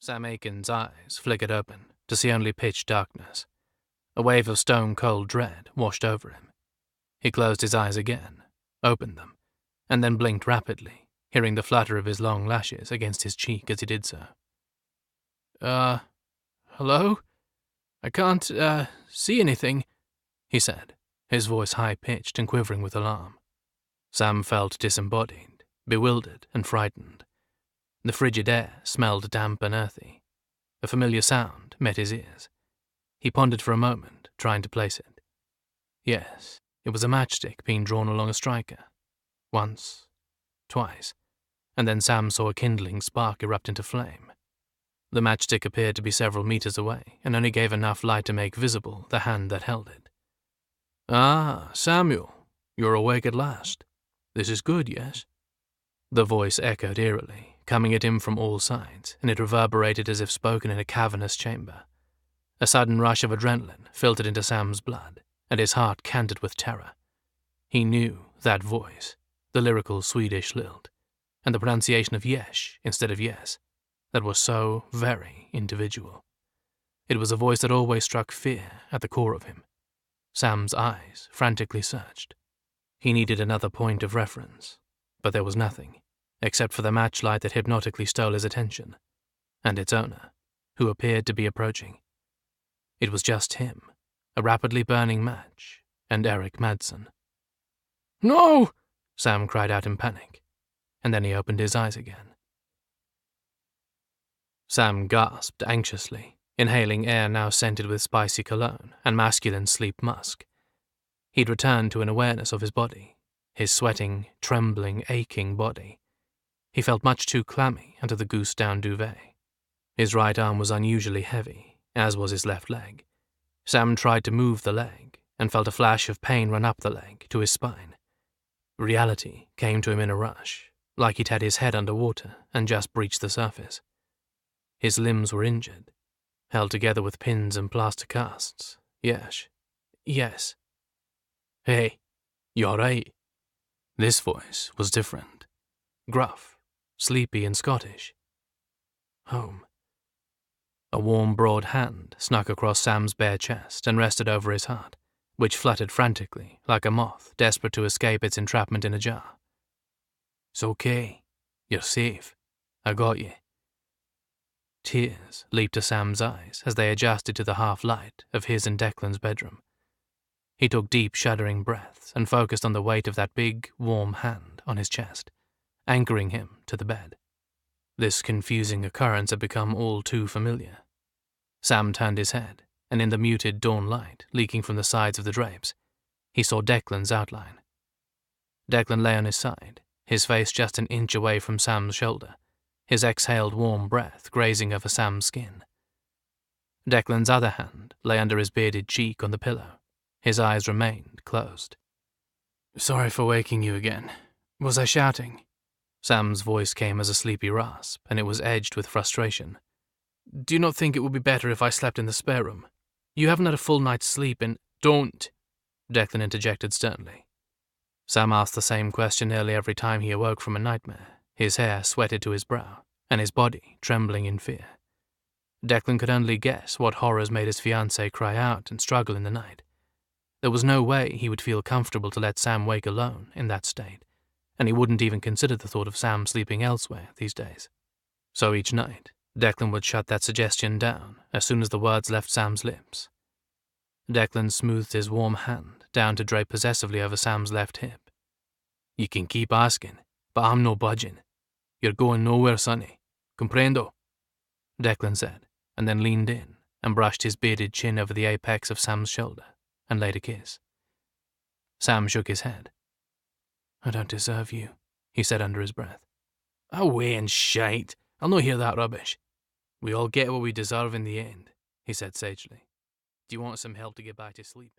Sam Aiken's eyes flickered open to see only pitch darkness. A wave of stone-cold dread washed over him. He closed his eyes again, opened them, and then blinked rapidly, hearing the flutter of his long lashes against his cheek as he did so. Hello? I can't, see anything," he said, his voice high-pitched and quivering with alarm. Sam felt disembodied, bewildered and frightened. The frigid air smelled damp and earthy. A familiar sound met his ears. He pondered for a moment, trying to place it. Yes, it was a matchstick being drawn along a striker. Once, twice, and then Sam saw a kindling spark erupt into flame. The matchstick appeared to be several meters away and only gave enough light to make visible the hand that held it. "Ah, Samuel, you're awake at last. This is good, yes?" The voice echoed eerily, coming at him from all sides, and it reverberated as if spoken in a cavernous chamber. A sudden rush of adrenaline filtered into Sam's blood, and his heart cantered with terror. He knew that voice, the lyrical Swedish lilt, and the pronunciation of yesh instead of yes, that was so very individual. It was a voice that always struck fear at the core of him. Sam's eyes frantically searched. He needed another point of reference, but there was nothing, except for the matchlight that hypnotically stole his attention, and its owner, who appeared to be approaching. It was just him, a rapidly burning match, and Eric Madsen. "No!" Sam cried out in panic, and then he opened his eyes again. Sam gasped anxiously, inhaling air now scented with spicy cologne and masculine sleep musk. He'd returned to an awareness of his body, his sweating, trembling, aching body. He felt much too clammy under the goose-down duvet. His right arm was unusually heavy, as was his left leg. Sam tried to move the leg, and felt a flash of pain run up the leg to his spine. Reality came to him in a rush, like he'd had his head under water and just breached the surface. His limbs were injured, held together with pins and plaster casts. Yes. Yes. "Hey, you all right?" This voice was different. Gruff, sleepy and Scottish. Home. A warm, broad hand snuck across Sam's bare chest and rested over his heart, which fluttered frantically like a moth desperate to escape its entrapment in a jar. "It's okay. You're safe. I got you." Tears leaped to Sam's eyes as they adjusted to the half-light of his and Declan's bedroom. He took deep, shuddering breaths and focused on the weight of that big, warm hand on his chest, anchoring him to the bed. This confusing occurrence had become all too familiar. Sam turned his head, and in the muted dawn light leaking from the sides of the drapes, he saw Declan's outline. Declan lay on his side, his face just an inch away from Sam's shoulder, his exhaled warm breath grazing over Sam's skin. Declan's other hand lay under his bearded cheek on the pillow. His eyes remained closed. "Sorry for waking you again. Was I shouting?" Sam's voice came as a sleepy rasp, and it was edged with frustration. "Do you not think it would be better if I slept in the spare room? You haven't had a full night's sleep and—" "Don't!" Declan interjected sternly. Sam asked the same question nearly every time he awoke from a nightmare, his hair sweated to his brow, and his body trembling in fear. Declan could only guess what horrors made his fiancée cry out and struggle in the night. There was no way he would feel comfortable to let Sam wake alone in that state, and he wouldn't even consider the thought of Sam sleeping elsewhere these days. So each night, Declan would shut that suggestion down as soon as the words left Sam's lips. Declan smoothed his warm hand down to drape possessively over Sam's left hip. "You can keep asking, but I'm no budging. You're going nowhere, sonny. Comprendo?" Declan said, and then leaned in and brushed his bearded chin over the apex of Sam's shoulder and laid a kiss. Sam shook his head. "I don't deserve you," he said under his breath. "Away and shite. I'll not hear that rubbish. We all get what we deserve in the end," he said sagely. "Do you want some help to get back to sleep?"